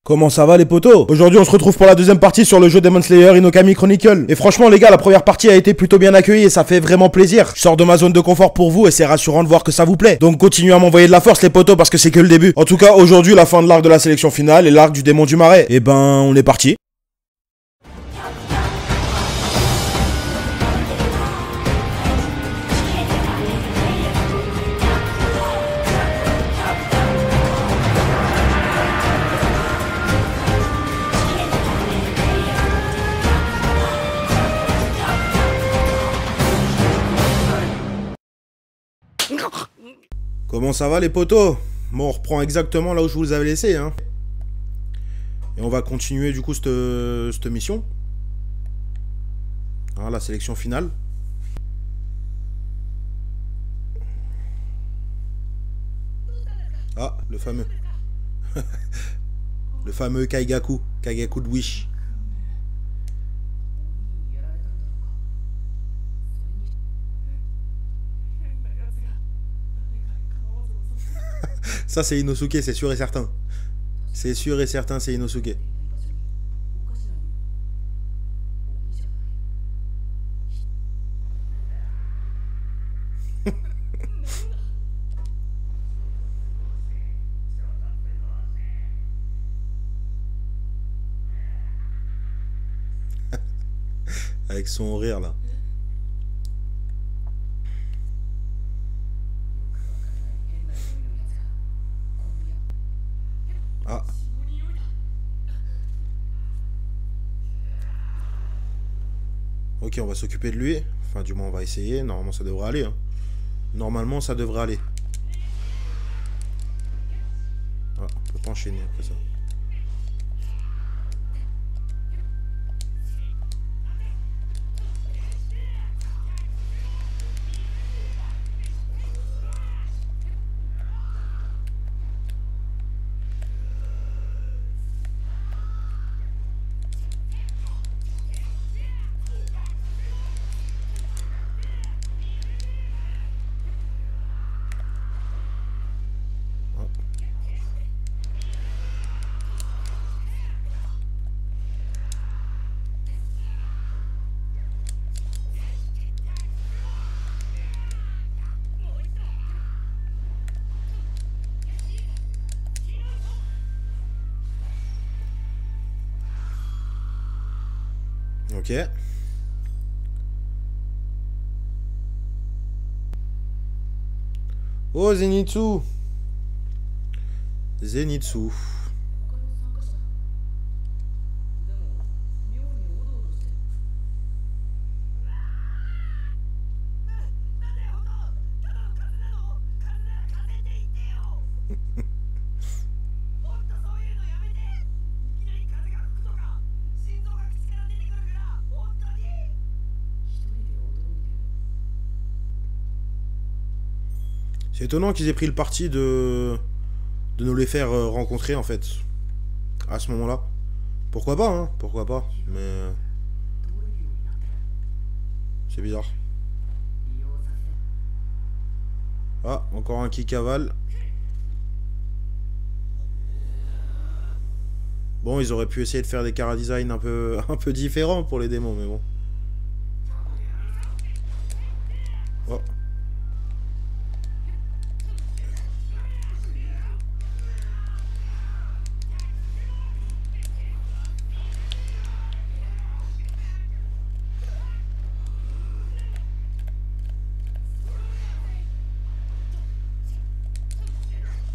Comment ça va les potos? Aujourd'hui on se retrouve pour la deuxième partie sur le jeu Demon Slayer Inokami Chronicle. Et franchement les gars, la première partie a été plutôt bien accueillie et ça fait vraiment plaisir. Je sors de ma zone de confort pour vous et c'est rassurant de voir que ça vous plaît. Donc continuez à m'envoyer de la force les potos parce que c'est que le début. En tout cas aujourd'hui la fin de l'arc de la sélection finale et l'arc du démon du marais. Et ben on est parti. Comment ça va les potos? Bon, on reprend exactement là où je vous avais laissé, hein. Et on va continuer du coup cette mission. Hein, la sélection finale. Ah, le fameux. Le fameux Kaigaku. Kaigaku de Wish. Ça c'est Inosuke, c'est sûr et certain. C'est sûr et certain, c'est Inosuke. Avec son rire là. Ah. Ok, on va s'occuper de lui. Enfin, du moins, on va essayer. Normalement, ça devrait aller. Hein. Normalement, ça devrait aller. Ah, on peut pas enchaîner après ça. Ok. Oh, Zenitsu. Zenitsu. C'est étonnant qu'ils aient pris le parti de nous les faire rencontrer en fait. À ce moment-là. Pourquoi pas, hein? Pourquoi pas? Mais... c'est bizarre. Ah, encore un qui cavale. Bon, ils auraient pu essayer de faire des chara-design un peu différents pour les démons, mais bon. Oh.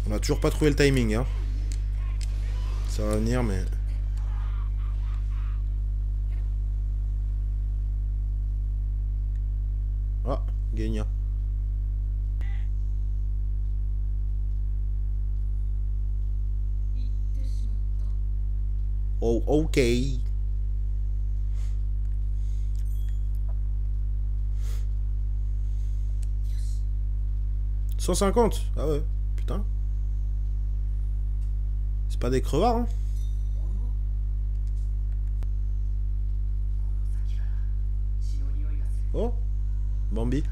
On a toujours pas trouvé le timing, hein. Ça va venir, mais... ah, Genya. Oh, ok. 150. Ah ouais, putain. C'est pas des crevards, hein. Oh, Bambi.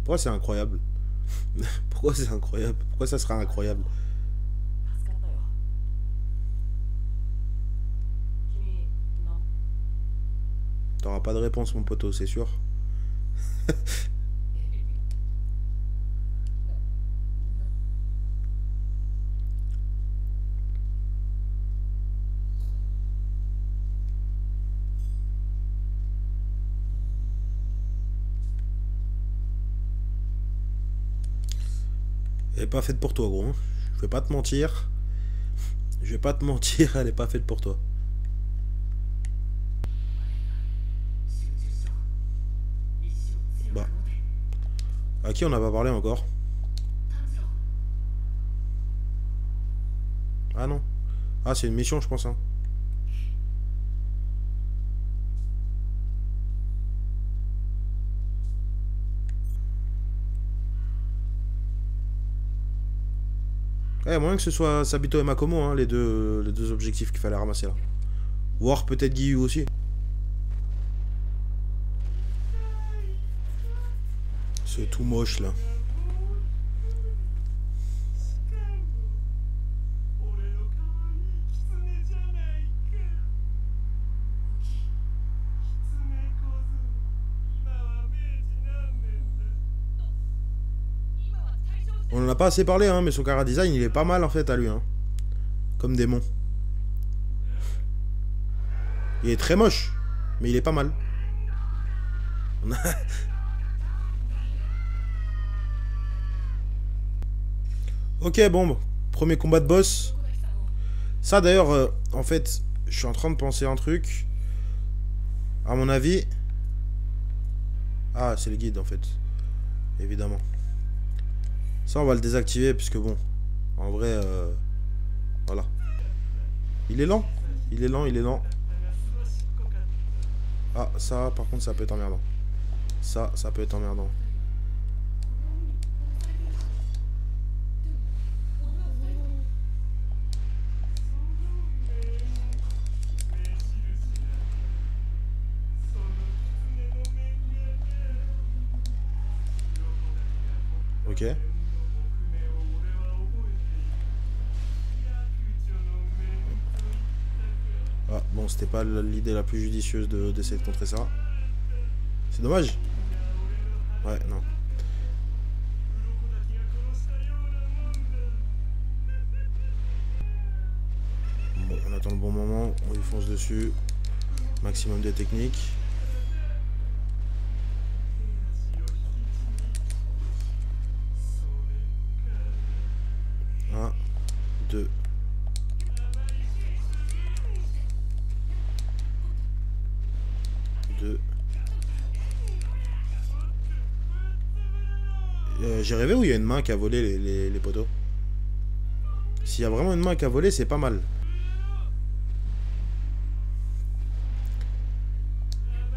Pourquoi c'est incroyable? Pourquoi c'est incroyable? Pourquoi ça sera incroyable? T'auras pas de réponse, mon poteau, c'est sûr. Elle est pas faite pour toi, gros. Je vais pas te mentir. Je vais pas te mentir, elle est pas faite pour toi. Bah. À qui on n'a pas parlé encore? Ah non. Ah, c'est une mission, je pense, hein. Eh, moyen que ce soit Sabito et Makomo, hein, les deux objectifs qu'il fallait ramasser là. Voire peut-être Giyu aussi. C'est tout moche là. On en a pas assez parlé, hein, mais son chara design il est pas mal en fait à lui. Hein. Comme démon. Il est très moche, mais il est pas mal. Ok, bon, premier combat de boss. Ça d'ailleurs, en fait, je suis en train de penser un truc. À mon avis... Ah, c'est le guide en fait. Évidemment. Ça, on va le désactiver, puisque bon, en vrai, voilà. Il est lent. Il est lent, il est lent. Ah, ça, par contre, ça peut être emmerdant. Ça peut être emmerdant. Ok. Ah, bon, c'était pas l'idée la plus judicieuse d'essayer de contrer ça. C'est dommage. Ouais, non. Bon, on attend le bon moment, on y fonce dessus. Maximum de techniques. Un, deux. J'ai rêvé où il y a une main qui a volé les poteaux. S'il y a vraiment une main qui a volé, c'est pas mal.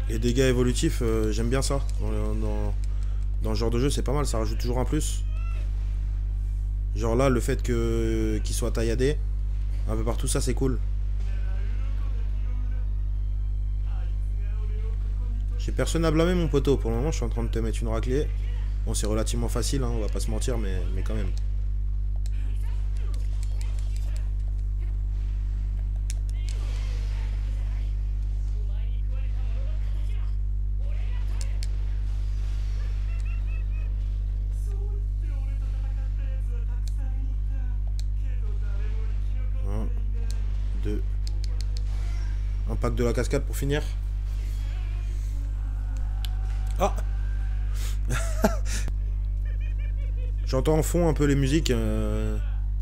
Les dégâts évolutifs, j'aime bien ça. Dans ce genre de jeu, c'est pas mal, ça rajoute toujours un plus. Genre là, le fait qu'il soit tailladé un peu partout, ça c'est cool. J'ai personne à blâmer mon poteau. Pour le moment, je suis en train de te mettre une raclée. Bon, c'est relativement facile, hein, on va pas se mentir, mais quand même. Un, deux. Un pack de la cascade pour finir. Ah. J'entends en fond un peu les musiques.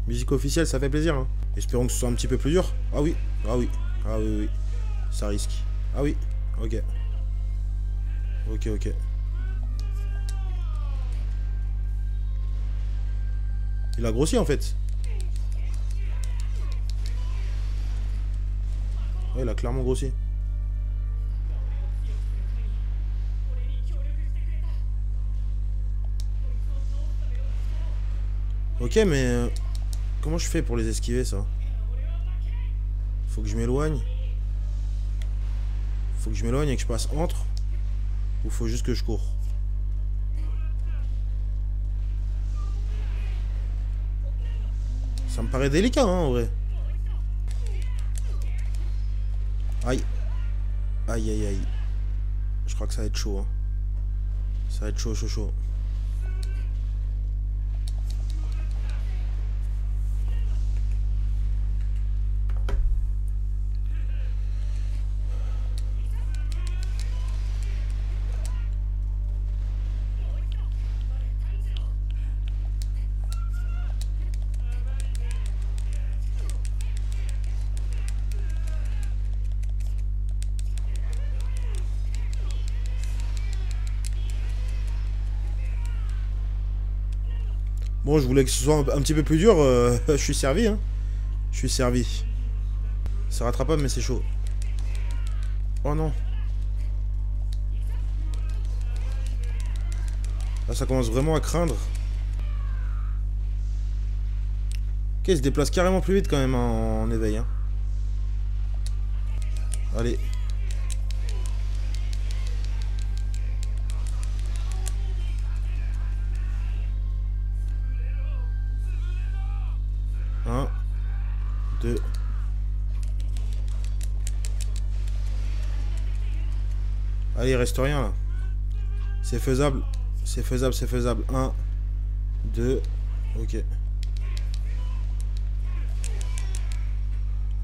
Musique officielle, ça fait plaisir. Hein. Espérons que ce soit un petit peu plus dur. Ah oui, ah oui, ah oui, oui. Ça risque. Ah oui, ok. Ok, ok. Il a grossi en fait. Ouais, il a clairement grossi. Ok, mais comment je fais pour les esquiver, ça? Faut que je m'éloigne. Faut que je m'éloigne et que je passe entre. Ou faut juste que je cours? Ça me paraît délicat, hein, en vrai. Aïe. Aïe, aïe, aïe. Je crois que ça va être chaud, hein. Ça va être chaud, chaud, chaud. Bon, je voulais que ce soit un petit peu plus dur. Je suis servi, hein. Je suis servi. C'est rattrapable, mais c'est chaud. Oh non. Là, ça commence vraiment à craindre. Ok, il se déplace carrément plus vite quand même en éveil, hein. Allez. Un. Deux. Allez, il reste rien là. C'est faisable. C'est faisable, c'est faisable. 1, 2. Ok.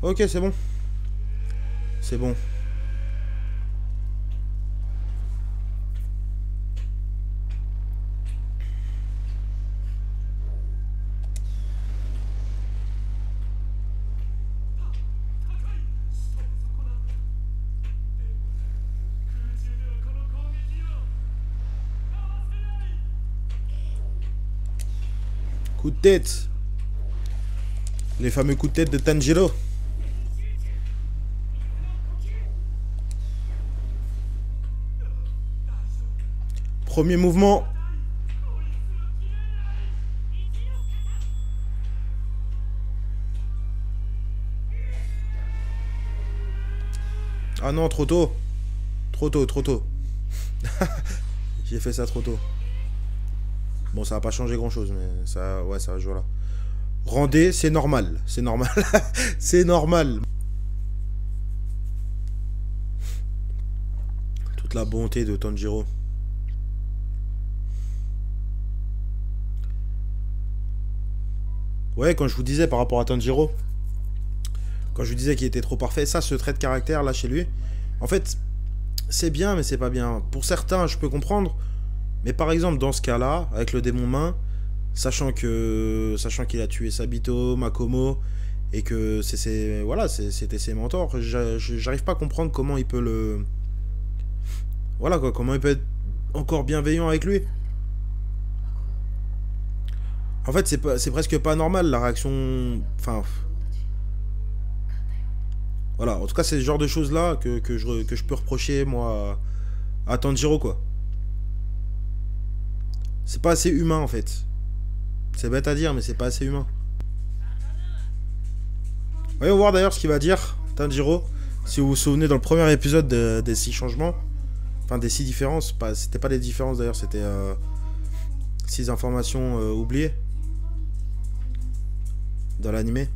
Ok, c'est bon. C'est bon. Coup de tête. Les fameux coups de tête de Tanjiro. Premier mouvement. Ah non, trop tôt. Trop tôt, trop tôt. J'ai fait ça trop tôt. Bon, ça va pas changer grand chose, mais ça, ouais, ça va jouer là. Rendez, c'est normal. C'est normal. C'est normal. Toute la bonté de Tanjiro. Ouais, quand je vous disais par rapport à Tanjiro, quand je vous disais qu'il était trop parfait, ça, ce trait de caractère là chez lui, en fait, c'est bien, mais c'est pas bien. Pour certains, je peux comprendre. Mais par exemple, dans ce cas-là, avec le démon main, sachant qu'il a tué Sabito, Makomo, et que c'était ses mentors, j'arrive pas à comprendre comment il peut le... Voilà quoi, comment il peut être encore bienveillant avec lui. En fait, c'est presque pas normal la réaction... Enfin... Voilà, en tout cas, c'est ce genre de choses-là que je peux reprocher, moi, à Tanjiro, quoi. C'est pas assez humain, en fait. C'est bête à dire, mais c'est pas assez humain. Voyons voir d'ailleurs ce qu'il va dire, Tanjiro. Si vous vous souvenez, dans le premier épisode des 6 changements, enfin des 6 différences, c'était pas des différences d'ailleurs, c'était 6 informations oubliées dans l'animé.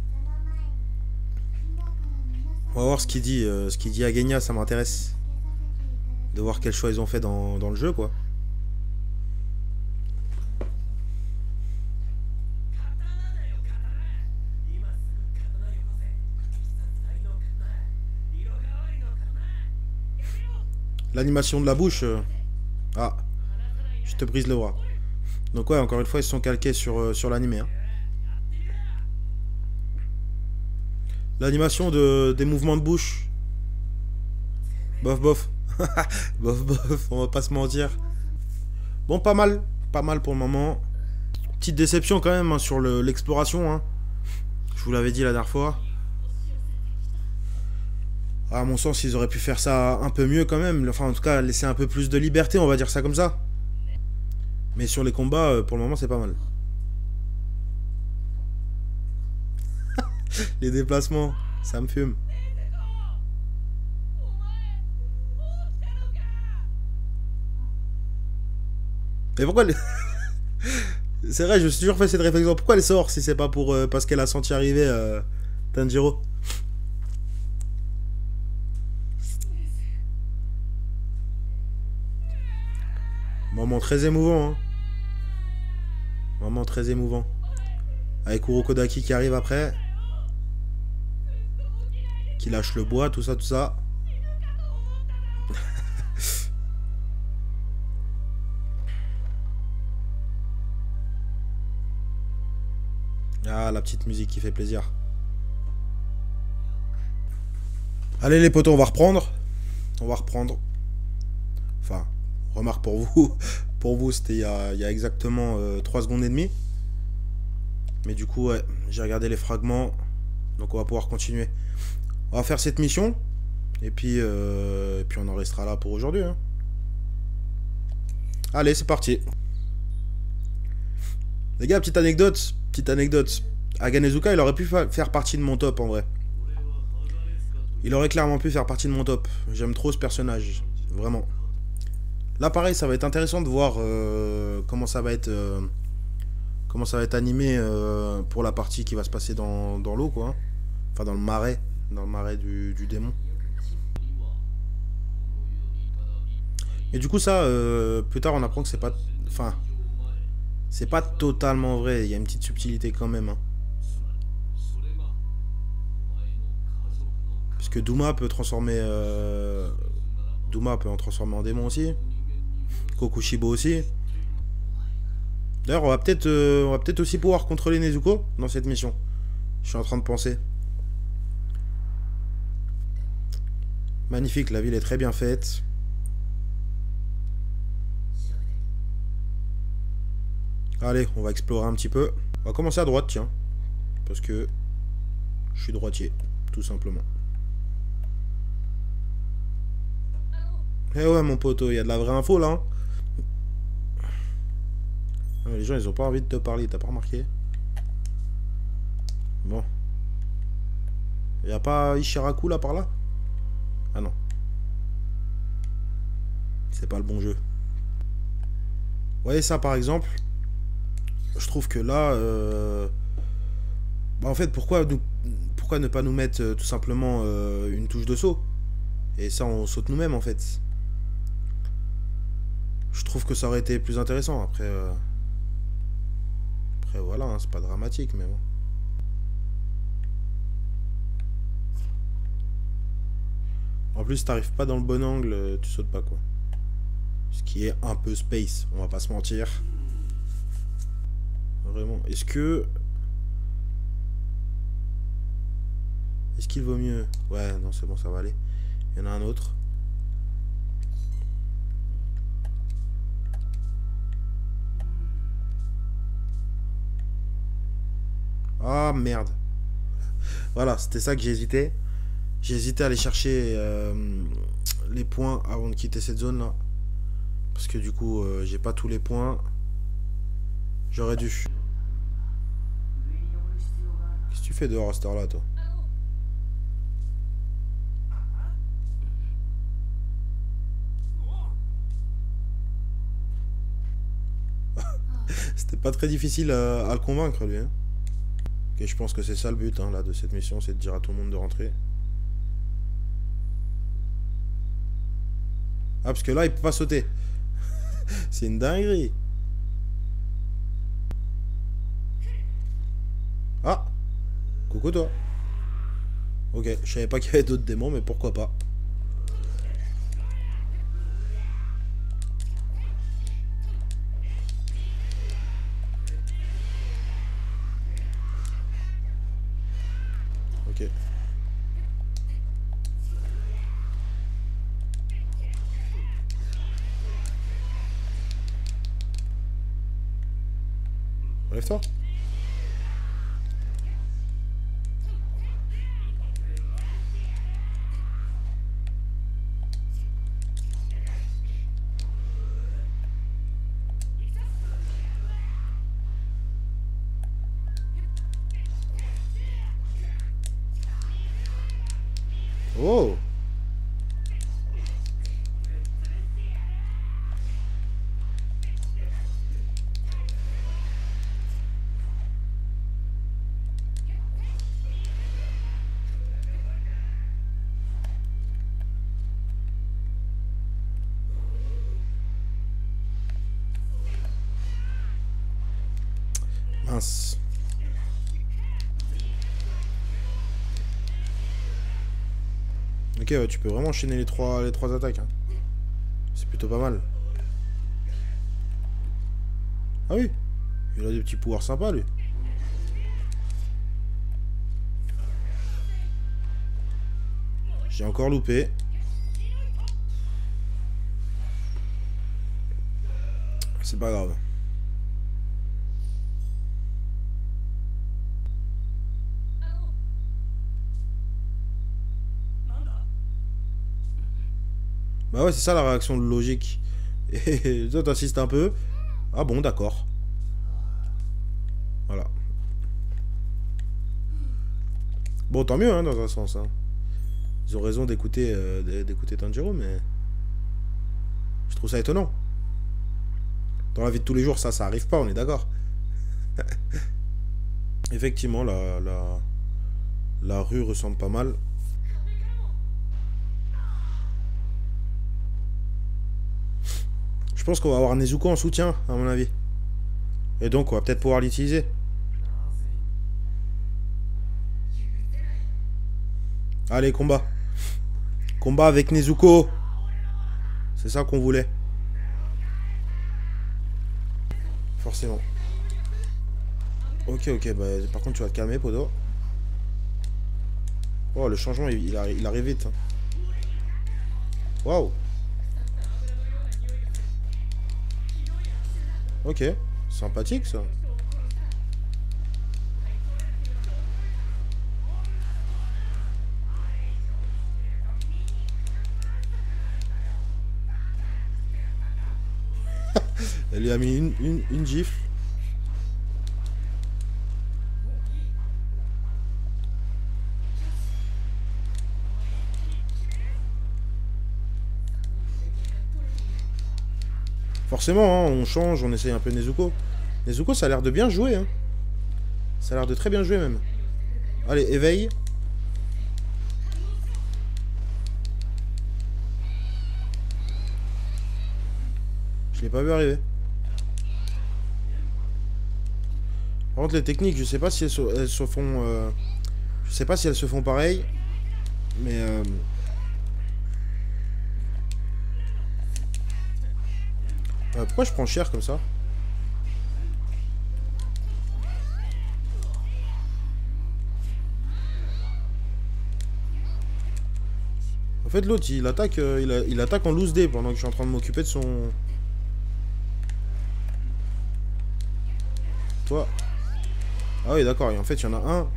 On va voir ce qu'il dit à Genya, ça m'intéresse. De voir quel choix ils ont fait dans le jeu, quoi. L'animation de la bouche... Ah, je te brise le bras. Donc ouais, encore une fois, ils se sont calqués sur l'animé. Hein. L'animation des mouvements de bouche. Bof, bof. Bof, bof, on va pas se mentir. Bon, pas mal. Pas mal pour le moment. Petite déception quand même hein, sur l'exploration. Hein. Je vous l'avais dit la dernière fois. À mon sens, ils auraient pu faire ça un peu mieux quand même. Enfin, en tout cas, laisser un peu plus de liberté, on va dire ça comme ça. Mais sur les combats, pour le moment, c'est pas mal. Les déplacements, ça me fume. Mais pourquoi C'est vrai, je me suis toujours fait cette réflexion. Pourquoi elle sort si c'est pas pour parce qu'elle a senti arriver Tanjiro? Moment très émouvant, hein. Moment très émouvant. Avec Urokodaki qui arrive après. Qui lâche le bois, tout ça, tout ça. Ah, la petite musique qui fait plaisir. Allez les potos, on va reprendre. On va reprendre. Enfin, remarque pour vous. Pour vous, c'était il y a exactement 3 secondes et demie. Mais du coup, ouais, j'ai regardé les fragments. Donc on va pouvoir continuer. On va faire cette mission. Et puis on en restera là pour aujourd'hui, hein. Allez, c'est parti. Les gars, petite anecdote. Petite anecdote. Aganezuka, il aurait pu faire partie de mon top en vrai. Il aurait clairement pu faire partie de mon top. J'aime trop ce personnage. Vraiment. Là, pareil, ça va être intéressant de voir comment ça va être animé pour la partie qui va se passer dans l'eau, quoi. Enfin, dans le marais. Dans le marais du démon. Et du coup, ça, plus tard, on apprend que c'est pas... Enfin, c'est pas totalement vrai. Il y a une petite subtilité quand même, hein. Parce que Douma peut transformer... Douma peut en transformer en démon aussi. Kokushibo aussi. D'ailleurs, on va peut-être aussi pouvoir contrôler Nezuko dans cette mission. Je suis en train de penser. Magnifique, la ville est très bien faite. Allez, on va explorer un petit peu. On va commencer à droite, tiens. Parce que je suis droitier, tout simplement. Eh ouais, mon poteau, il y a de la vraie info, là. Hein. Ah, les gens, ils ont pas envie de te parler, t'as pas remarqué? Bon. Y a pas Ishiraku, là, par là? Ah non. C'est pas le bon jeu. Vous voyez ça, par exemple? Je trouve que là... Bah, en fait, pourquoi ne pas nous mettre tout simplement une touche de saut? Et ça, on saute nous-mêmes, en fait. Je trouve que ça aurait été plus intéressant. Après, voilà, hein, c'est pas dramatique, mais bon. En plus, si t'arrives pas dans le bon angle, tu sautes pas, quoi. Ce qui est un peu space, on va pas se mentir. Vraiment. Est-ce qu'il vaut mieux? Ouais, non, c'est bon, ça va aller. Il y en a un autre. Ah, merde. Voilà, c'était ça que j'ai hésité. J'ai hésité à aller chercher les points avant de quitter cette zone-là. Parce que du coup, j'ai pas tous les points. J'aurais dû. Qu'est-ce que tu fais dehors à cette heure-là, toi? C'était pas très difficile à le convaincre, lui. Hein. Ok, je pense que c'est ça le but hein, là, de cette mission, c'est de dire à tout le monde de rentrer. Ah, parce que là, il peut pas sauter. C'est une dinguerie. Ah, coucou toi. Ok, je savais pas qu'il y avait d'autres démons, mais pourquoi pas. Ok. Relève-toi. Oh. Ok, ouais, tu peux vraiment enchaîner les trois attaques. Hein. C'est plutôt pas mal. Ah oui, il a des petits pouvoirs sympas, lui. J'ai encore loupé. C'est pas grave. Bah ouais, c'est ça la réaction logique. Et toi, t'insistes un peu. Ah bon, d'accord. Voilà. Bon, tant mieux, hein, dans un sens. Hein. Ils ont raison d'écouter Tanjiro, mais... Je trouve ça étonnant. Dans la vie de tous les jours, ça arrive pas, on est d'accord. Effectivement, la rue ressemble pas mal. Je pense qu'on va avoir Nezuko en soutien, à mon avis. Et donc, on va peut-être pouvoir l'utiliser. Allez, combat. Combat avec Nezuko. C'est ça qu'on voulait. Forcément. Ok, bah par contre tu vas te calmer, Podo. Oh, le changement, il arrive vite. Hein. Waouh. Ok, sympathique ça. Elle lui a mis une gifle. Forcément, hein, on change, on essaye un peu Nezuko. Nezuko, ça a l'air de bien jouer. Hein. Ça a l'air de très bien jouer même. Allez, éveille. Je l'ai pas vu arriver. Par contre, les techniques, je sais pas si elles se font... je sais pas si elles se font pareil. Mais... pourquoi je prends cher comme ça? En fait, l'autre, il attaque, il attaque en loose D pendant que je suis en train de m'occuper de son... Toi. Ah oui, d'accord. Et en fait, il y en a un.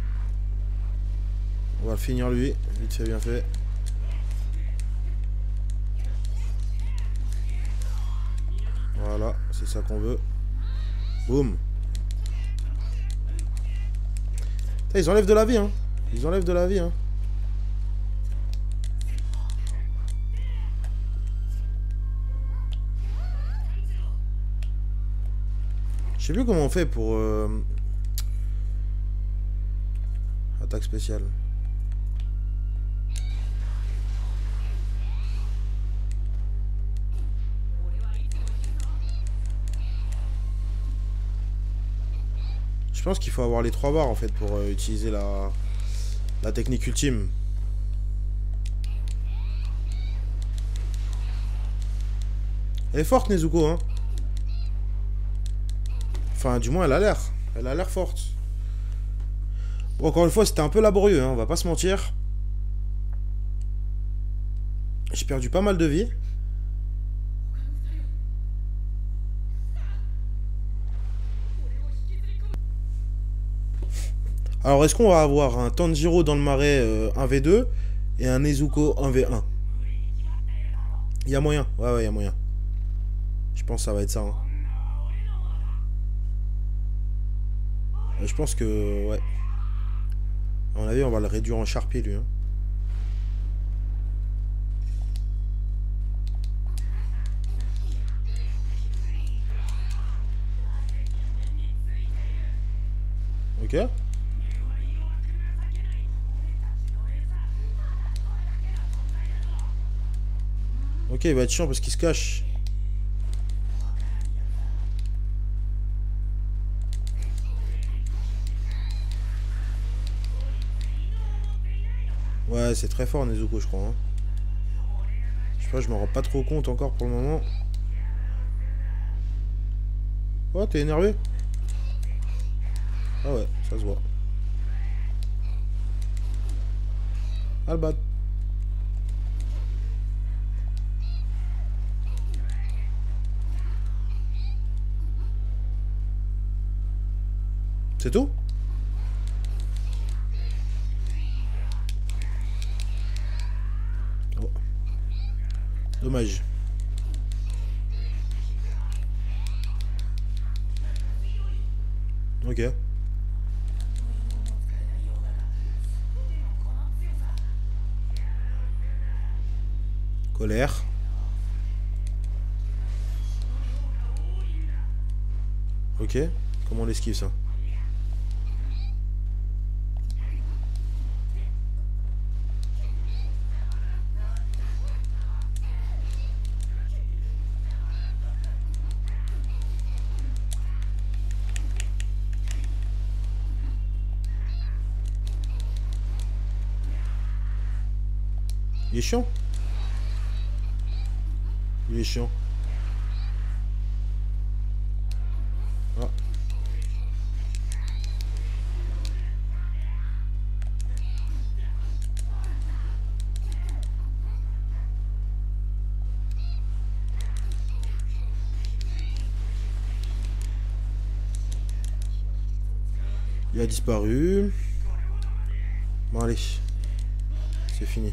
On va le finir lui. Vite fait, bien fait. Voilà, c'est ça qu'on veut. Boum. Ils enlèvent de la vie, hein. Ils enlèvent de la vie, hein. Je sais plus comment on fait pour... Attaque spéciale. Je pense qu'il faut avoir les 3 barres en fait pour utiliser la technique ultime. Elle est forte Nezuko, hein. Enfin, du moins, elle a l'air. Elle a l'air forte. Bon, encore une fois, c'était un peu laborieux, hein, on va pas se mentir. J'ai perdu pas mal de vie. Alors, est-ce qu'on va avoir un Tanjiro dans le marais 1v2 et un Nezuko 1v1? Il y a moyen. Ouais, il y a moyen. Je pense que ça va être ça. Hein. Je pense que... Ouais. À mon avis, on va le réduire en charpie, lui. Hein. Ok. Ok, il va être chiant parce qu'il se cache. Ouais, c'est très fort Nezuko, je crois. Hein. vois, je me rends pas trop compte encore pour le moment. Oh, t'es énervé? Ah ouais, ça se voit. Ah le bat. C'est tout? Oh. Dommage. Ok. Colère. Ok. Comment on l'esquive ça? Il est chiant. Il est chiant. Ah. Il a disparu. Bon allez. C'est fini.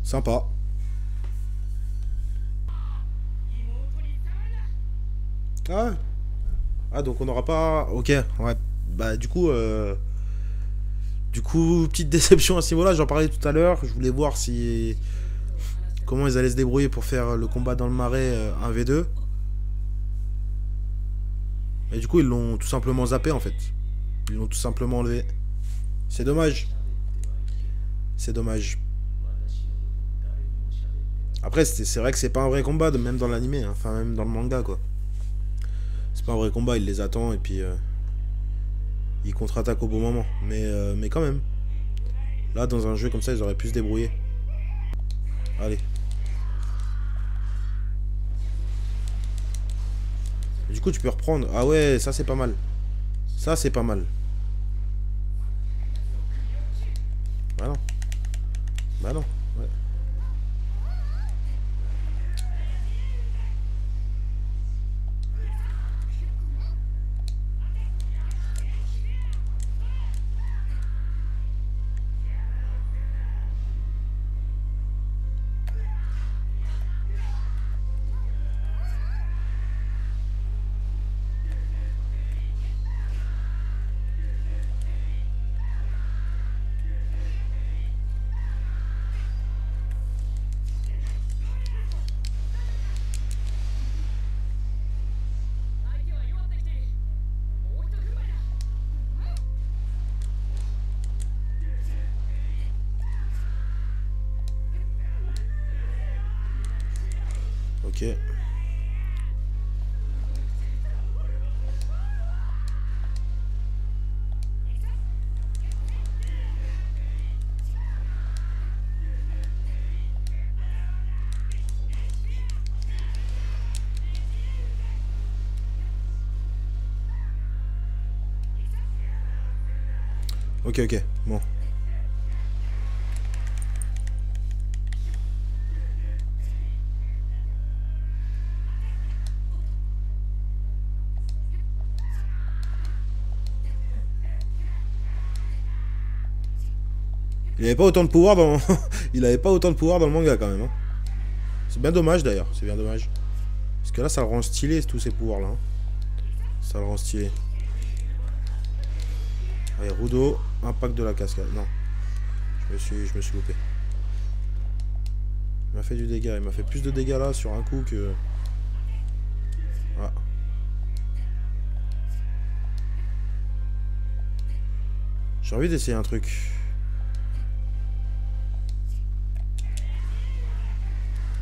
Sympa. Ah ouais. Ah donc on n'aura pas... Ok, ouais. Bah du coup... petite déception à ce niveau-là, j'en parlais tout à l'heure. Je voulais voir si... Comment ils allaient se débrouiller pour faire le combat dans le marais 1v2. Et du coup ils l'ont tout simplement zappé en fait. Ils l'ont tout simplement enlevé. C'est dommage. C'est dommage. Après, c'est vrai que c'est pas un vrai combat, même dans l'animé, hein. Enfin, même dans le manga, quoi. C'est pas un vrai combat, il les attend et puis il contre-attaque au bon moment. Mais quand même. Là, dans un jeu comme ça, ils auraient pu se débrouiller. Allez. Et du coup, tu peux reprendre. Ah ouais, ça c'est pas mal. Ça c'est pas mal. Bah non. Bah non. Ouais. Ok. Ok, ok. Bon. Il avait pas autant de pouvoir dans... Il avait pas autant de pouvoir dans le manga quand même. Hein. C'est bien dommage d'ailleurs. C'est bien dommage. Parce que là, ça le rend stylé tous ces pouvoirs là. Hein. Ça le rend stylé. Allez, Rudo, impact de la cascade. Non. Je me suis loupé. Il m'a fait du dégât. Il m'a fait plus de dégâts là sur un coup que... Voilà. J'ai envie d'essayer un truc.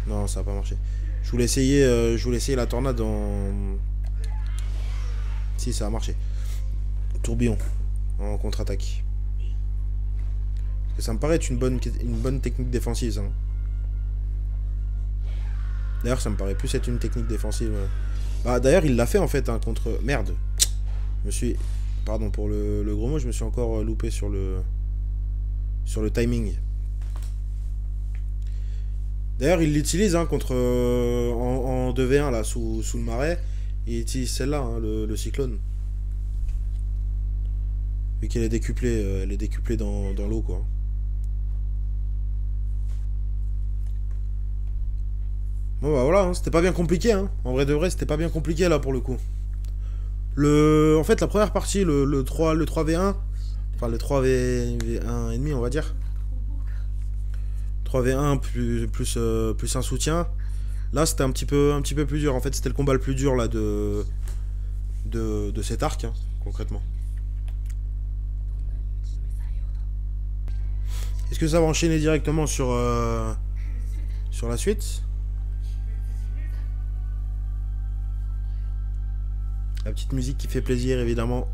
Non, ça n'a pas marché. Je voulais essayer la tornade en... Si, ça a marché. Tourbillon. en contre-attaque. Parce que ça me paraît être une bonne technique défensive, ça. D'ailleurs, ça me paraît plus être une technique défensive. Bah, d'ailleurs, il l'a fait, en fait, hein, contre... Merde. Je me suis... Pardon pour le gros mot, je me suis encore loupé sur le timing. D'ailleurs, il l'utilise, hein, contre... en 2v1, là, sous le marais. Il utilise celle-là, hein, le cyclone. Vu qu'elle est décuplée, dans l'eau, quoi. Bon bah voilà, hein, c'était pas bien compliqué, hein. En vrai de vrai, c'était pas bien compliqué là pour le coup. En fait, la première partie, le 3v1, enfin le 3v1 et demi, on va dire. 3v1 plus un soutien. Là, c'était un petit peu plus dur. En fait, c'était le combat le plus dur là de cet arc, hein, concrètement. Est-ce que ça va enchaîner directement sur la suite? La petite musique qui fait plaisir, évidemment.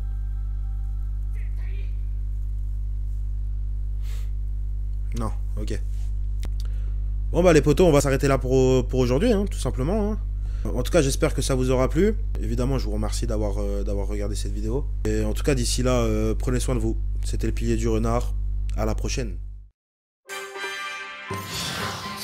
Non, ok. Bon bah les potos, on va s'arrêter là pour aujourd'hui, hein, tout simplement. Hein. En tout cas, j'espère que ça vous aura plu. Évidemment, je vous remercie d'avoir regardé cette vidéo. Et en tout cas, d'ici là, prenez soin de vous. C'était le pilier du renard. À la prochaine.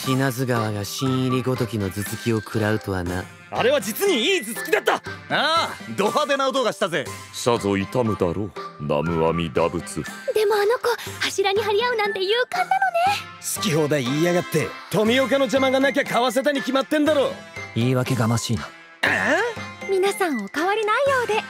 品津川が新入りごときの頭突きを食らうとはな。あれは実にいい頭突きだった。ああ、ド派手な音がしたぜ。さぞ痛むだろう、南無阿弥陀仏。でもあの子柱に張り合うなんて勇敢なのね。好き放題言いやがって富岡の邪魔がなきゃ買わせたに決まってんだろ。言い訳がましいな。皆さんお変わりないようで。